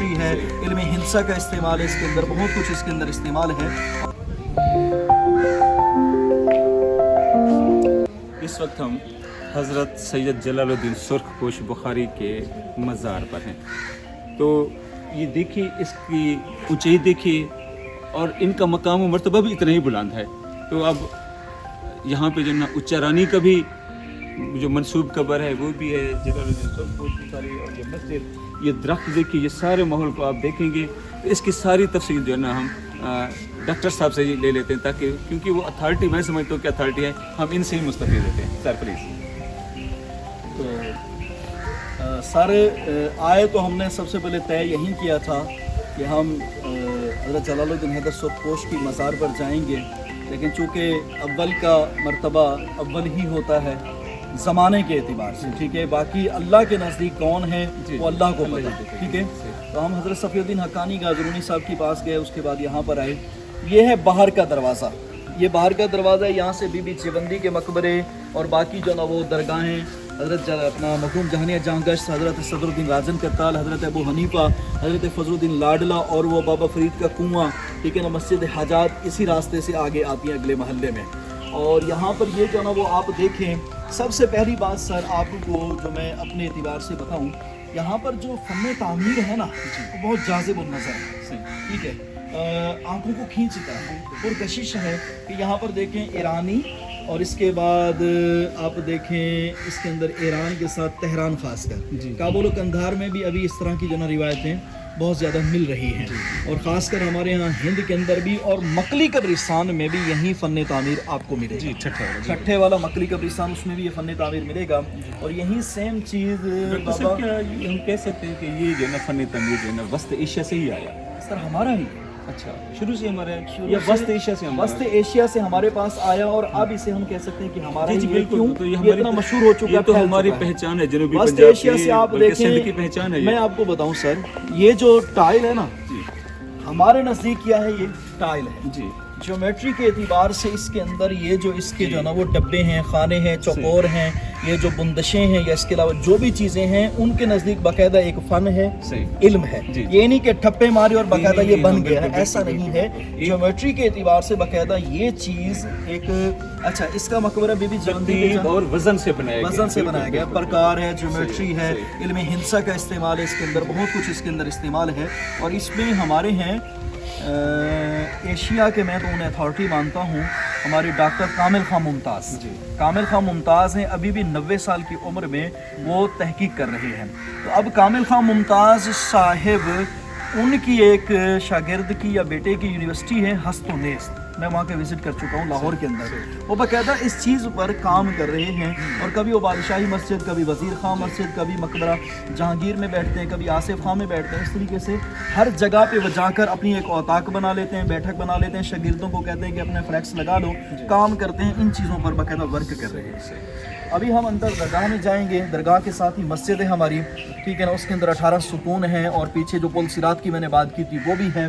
Geometry है, इल्म हिंसा का इस्तेमाल है इसके अंदर, बहुत कुछ इसके अंदर इस्तेमाल है। इस वक्त हम हज़रत सैयद जलालुद्दीन सुर्खपोश बुखारी के मज़ार पर हैं। तो ये देखिए, इसकी ऊंचाई देखिए और इनका मकाम व मर्तबा भी इतना ही बुलंद है। तो अब यहाँ पे जो ना उच्चारानी का भी जो मंसूब कब्र है वो भी है, जलालुद्दीन सुर्खपोश बुखारी, और ये मस्जिद, ये दरख्त देखिए, ये सारे माहौल को आप देखेंगे तो इसकी सारी तफसील जो है ना हम डॉक्टर साहब से ही ले लेते हैं, ताकि क्योंकि वो अथॉरिटी, मैं समझता हूँ कि अथॉरिटी है, हम इनसे ही मुस्तफ़ीद होते हैं। Sir please. तो सारे आए तो हमने सबसे पहले तय यही किया था कि हम हज़रत जलालुद्दीन हैदर सुर्खपोश की मज़ार पर जाएंगे, लेकिन चूँकि अव्वल का मर्तबा अव्वल ही होता है ज़माने के एतबार से, ठीक है, बाकी अल्लाह के नज़दीक कौन है वो अल्लाह को पता है, ठीक है। तो हम हज़रत सफ़ीउद्दीन हक्कानी गाज़रूनी साहब के पास गए, उसके बाद यहाँ पर आए। ये है बाहर का दरवाज़ा, ये बाहर का दरवाज़ा है। यहाँ से बीबी चिवंदी के मकबरे और बाकी जो ना वो दरगाहें, हज़रत अपना मखदूम जहानिया जहांगश, हज़रत सदरुद्दीन राजन करताल, हज़रत अबू हनीफा, हज़रत फजलुद्दीन लाडला और वो बाबा फरीद का कुआं, ठीक है ना, मस्जिद हाजात इसी रास्ते से आगे आती हैं अगले महल्ले में। और यहाँ पर ये जो ना वो आप देखें, सबसे पहली बात सर आपको जो मैं अपने एतबार से बताऊँ, यहाँ पर जो फ़न तामीर है ना वो बहुत जाज़िब नज़र है, ठीक है, आँखों को खींचता है और कशिश है कि यहाँ पर देखें ईरानी, और इसके बाद आप देखें इसके अंदर ईरान के साथ तेहरान खासकर, काबुल और कंधार में भी अभी इस तरह की जो ना रिवायतें बहुत ज़्यादा मिल रही हैं, और ख़ासकर हमारे यहाँ हिंद के अंदर भी, और मकली कब्रिस्तान में भी यही फ़न तामीर आपको मिलेगी। छठे वाला मकली कब्रिस्तान, उसमें भी ये फ़न तामीर मिलेगा, और यही सेम चीज़ बाबा। क्या हम कह सकते हैं कि ये जो ना फ़न तामीर जो है ना वस्त एशिया से ही आया? सर हमारा ही, अच्छा, शुरू से हमारे या वस्त एशिया से? वस्त एशिया से हमारे पास आया, और अब इसे हम कह सकते हैं कि हमारा ही है। क्यों? तो ये इतना मशहूर हो चुका है, तो हमारी पहचान है जनूबी वस्त पंजाब एशिया से। आप की देखें, की पहचान है। मैं आपको बताऊं सर, ये जो टाइल है ना, हमारे नज़दीक क्या है, ये टाइल है जी। ज्योमेट्री के एतबार से इसके अंदर ये जो इसके जो ना वो डब्बे हैं, खाने हैं, चौकोर हैं, ये जो बुंदशें हैं, या इसके अलावा जो भी चीज़ें हैं, उनके नज़दीक बाकायदा एक फ़न है, इल्म है। ये नहीं कि ठप्पे मारे और बाकायदा ये बन गया है, ऐसा नहीं है। ज्योमेट्री के एतबार से बाकायदा ये चीज़ एक, अच्छा, इसका मकबरा बीबी चिवंदी और वज़न से बनाया गया, प्रकार है, ज्योमेट्री है, इल्म हिंसा का इस्तेमाल है इसके अंदर, बहुत कुछ इसके अंदर इस्तेमाल है। और इसमें हमारे हैं एशिया के, मैं तो उन्हें अथॉरिटी मानता हूँ, हमारे डॉक्टर कामिल खां मुमताज़। कामिल खां मुमताज़ हैं, अभी भी 90 साल की उम्र में वो तहकीक कर रहे हैं। तो अब कामिल खां मुमताज़ साहिब, उनकी एक शागिर्द की या बेटे की यूनिवर्सिटी है हस्तो नेस्त, मैं वहाँ के विज़िट कर चुका हूँ लाहौर के अंदर। वो बाकायदा इस चीज़ पर काम कर रहे हैं, और कभी वो बादशाही मस्जिद, कभी वज़ीर खां मस्जिद, कभी मकबरा जहांगीर में बैठते हैं, कभी आसिफ खां में बैठते हैं। इस तरीके से हर जगह पे वो जाकर अपनी एक औताक बना लेते हैं, बैठक बना लेते हैं, शागिर्दों को कहते हैं कि अपने फ्लैक्स लगा लो, काम करते हैं, इन चीज़ों पर बाकायदा वर्क कर रहे हैं। अभी हम अंदर दरगाह में जाएंगे, दरगाह के साथ ही मस्जिद है हमारी, ठीक है ना, उसके अंदर 18 सुकून हैं, और पीछे जो पुल सिरात की मैंने बात की थी वो भी है।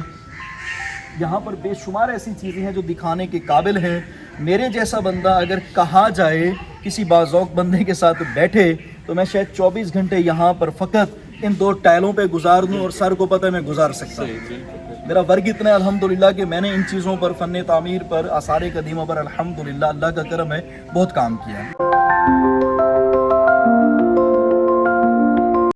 यहाँ पर बेशुमार ऐसी चीज़ें हैं जो दिखाने के काबिल हैं। मेरे जैसा बंदा अगर कहा जाए किसी बाज़ौक़ बंदे के साथ बैठे, तो मैं शायद 24 घंटे यहाँ पर फ़कत इन 2 टाइलों पे गुजार दूँ, और सर को पता है मैं गुजार सकता हूँ। मेरा वर्ग इतना है अल्हम्दुलिल्लाह कि मैंने इन चीज़ों पर, फ़न तामीर पर, आसार कदीमा पर, अल्हम्दुलिल्लाह अल्लाह का करम है, बहुत काम किया है।